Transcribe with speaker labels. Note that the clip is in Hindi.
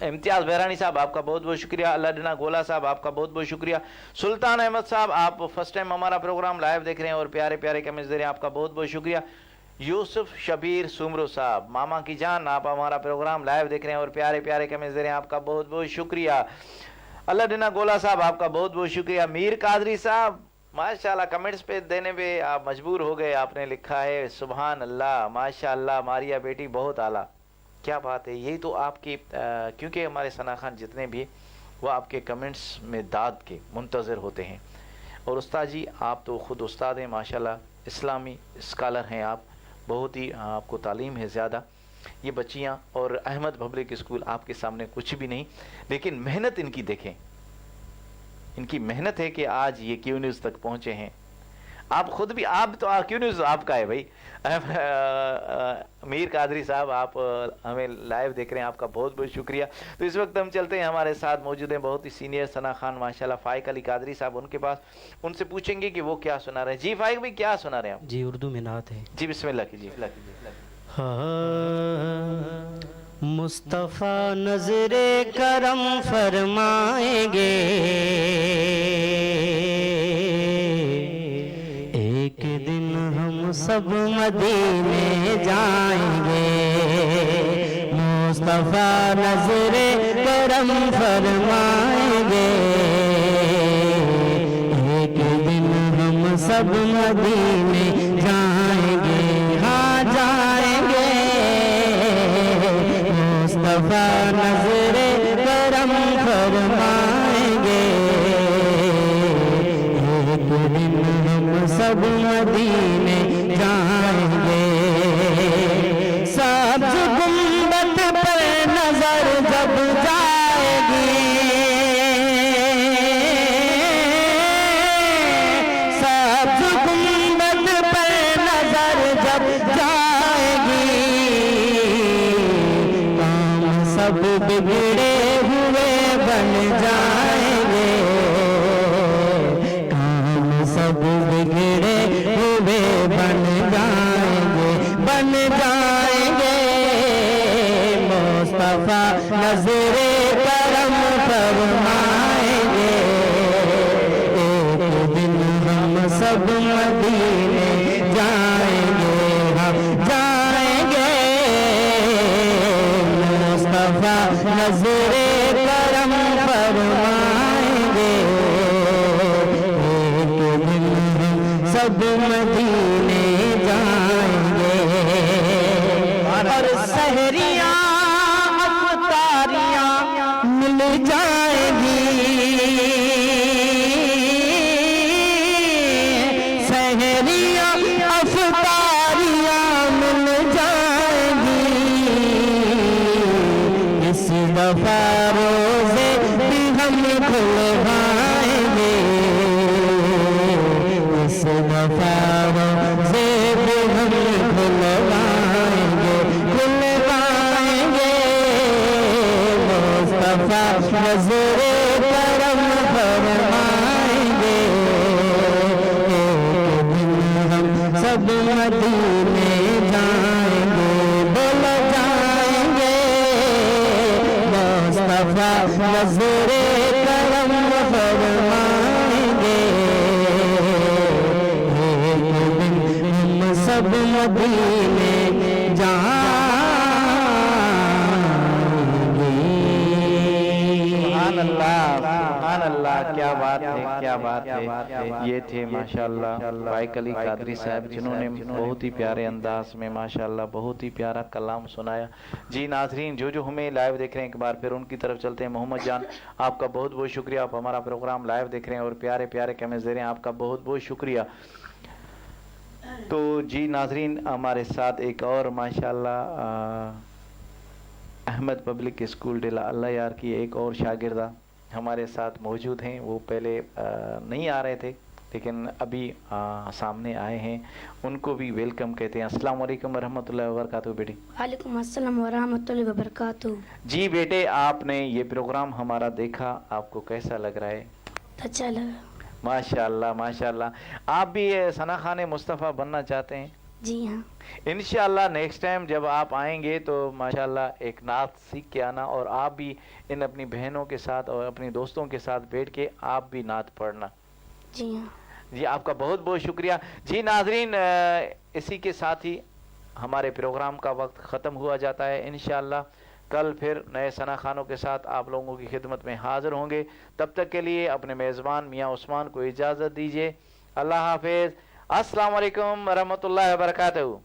Speaker 1: इम्तियाज़ बहरानी साहब आपका बहुत बहुत शुक्रिया। अल्लाह गोला साहब आपका बहुत बहुत शुक्रिया। सुल्तान अहमद साहब आप फर्स्ट टाइम हमारा प्रोग्राम लाइव देख रहे हैं और प्यारे प्यारे कमेंट्स दे रहे हैं, आपका बहुत बहुत शुक्रिया। यूसुफ शबीर सुमरो साहब मामा की जान आप हमारा प्रोग्राम लाइव देख रहे हैं और प्यारे प्यारे कमेंट्स दे रहे हैं, आपका बहुत बहुत शुक्रिया। अल्लाह गोला साहब आपका बहुत बहुत शुक्रिया। मीर कादरी साहब माशाल्लाह कमेंट्स पे देने पे आप मजबूर हो गए, आपने लिखा है सुभान अल्लाह माशाल्लाह मारिया बेटी बहुत आला। क्या बात है, यही तो आपकी क्योंकि हमारे सना खान जितने भी वो आपके कमेंट्स में दाद के मुंतज़र होते हैं। और उस्ताद जी आप तो ख़ुद उस्ताद हैं माशाल्लाह, इस्लामी स्कॉलर हैं आप, बहुत ही आपको तालीम है ज़्यादा। ये बच्चियाँ और अहमद पब्लिक स्कूल आपके सामने कुछ भी नहीं, लेकिन मेहनत इनकी देखें, इनकी मेहनत है कि आज ये क्यू न्यूज़ तक पहुँचे हैं। आप खुद भी, आप तो क्यू न्यूज़ आपका है भाई। मीर कादरी साहब आप हमें लाइव देख रहे हैं, आपका बहुत बहुत शुक्रिया। तो इस वक्त हम चलते हैं, हमारे साथ मौजूद हैं बहुत ही सीनियर सना खान माशाल्लाह फाइक अली कादरी साहब, उनके पास, उनसे पूछेंगे कि वो क्या सुना रहे हैं। जी फाइक भाई क्या सुना रहे हैं आप?
Speaker 2: जी उर्दू में नात है
Speaker 1: जी बिस्मिल्लाह कीजिए।
Speaker 2: मुस्तफ़ा नजरे करम फरमाएंगे, एक दिन हम सब मदीने जाएंगे। मुस्तफ़ा नजरे करम फरमाएंगे, एक दिन हम सब मदीने जाएंगे। हाँ जाएंगे, मुस्तफ़ा नजरे करम फरमाएंगे, एक दिन हम सब मदीने जाएंगे। सब्ज़ गुंबद पर नजर जब जाएगी, सब्ज़ गुंबद पर नजर जब जाएगी, काम सब बिगड़े हुए बन जाएंगे, काम सब बिगड़े हुए बन जाएंगे, बन जाएंगे। मुस्तफ़ा नज़रे करम फरमाएंगे, एक दिन हम सब मदीने जाएंगे, हम जाएंगे। मुस्तफ़ा नज़रे करम फरमाएंगे, एक दिन हम सब मदीने जाएंगे। और सहरियाँ अफ्तारियाँ मिल जाएंगी, सहरियाँ अफ्तारियाँ मिल जाएंगी। इस दफा रोज़े भी हम खुलवाएंगे, इस दफा रोज़े भी हम खुलवाएंगे, खुलवाएंगे। मुस्तफ़ा नज़रे करम फरमाएंगे, एक दिन हम सब मदीने जाएंगे, बोलो जाएंगे। मुस्तफ़ा नज़रे करम फरमाएंगे, एक दिन हम सब मदीने जाएंगे।
Speaker 1: सुभान अल्लाह, क्या बात है, क्या बात है। ये थे माशाल्लाह फाइक अली कादरी साहब, जिन्होंने बहुत ही प्यारे अंदाज में माशाल्लाह बहुत ही प्यारा कलाम सुनाया। जी नाजरीन, जो जो हमें लाइव देख रहे हैं, एक बार फिर उनकी तरफ चलते हैं। मोहम्मद जान आपका बहुत बहुत शुक्रिया, आप हमारा प्रोग्राम लाइव देख रहे हैं और प्यारे प्यारे कमेंट्स दे रहे हैं, आपका बहुत बहुत शुक्रिया। तो जी नाजरीन, हमारे साथ एक और माशाल्लाह अहमद पब्लिक स्कूल डेला अल्लाह यार की एक और शागिर्दा हमारे साथ मौजूद हैं। वो पहले नहीं आ रहे थे, लेकिन अभी सामने आए हैं। उनको भी वेलकम कहते हैं। अस्सलाम वालेकुम रहमतुल्लाहि व बरकातहू बेटी।
Speaker 3: वालेकुम अस्सलाम व रहमतुल्लाहि व बरकातहू।
Speaker 1: जी बेटे, आपने ये प्रोग्राम हमारा देखा, आपको कैसा लग रहा है?
Speaker 3: अच्छा लगा।
Speaker 1: माशाल्लाह माशाल्लाह। आप भी सना खान मुस्तफ़ा बनना चाहते हैं?
Speaker 3: जी हाँ।
Speaker 1: इंशाअल्लाह नेक्स्ट टाइम जब आप आएंगे तो माशाल्लाह एक नात सीख के आना, और आप भी इन अपनी बहनों के साथ और अपनी दोस्तों के साथ बैठ के आप भी नात पढ़ना।
Speaker 3: जी हाँ।
Speaker 1: जी आपका बहुत बहुत शुक्रिया। जी नाजरीन, इसी के साथ ही हमारे प्रोग्राम का वक्त ख़त्म हुआ जाता है। इंशाअल्लाह कल फिर नए सना खानों के साथ आप लोगों की खिदमत में हाज़िर होंगे। तब तक के लिए अपने मेज़बान मियाँ उस्मान को इजाज़त दीजिए। अल्लाह हाफिज़। अस्सलाम वालेकुम रहमतुल्लाहि व बरकातहू।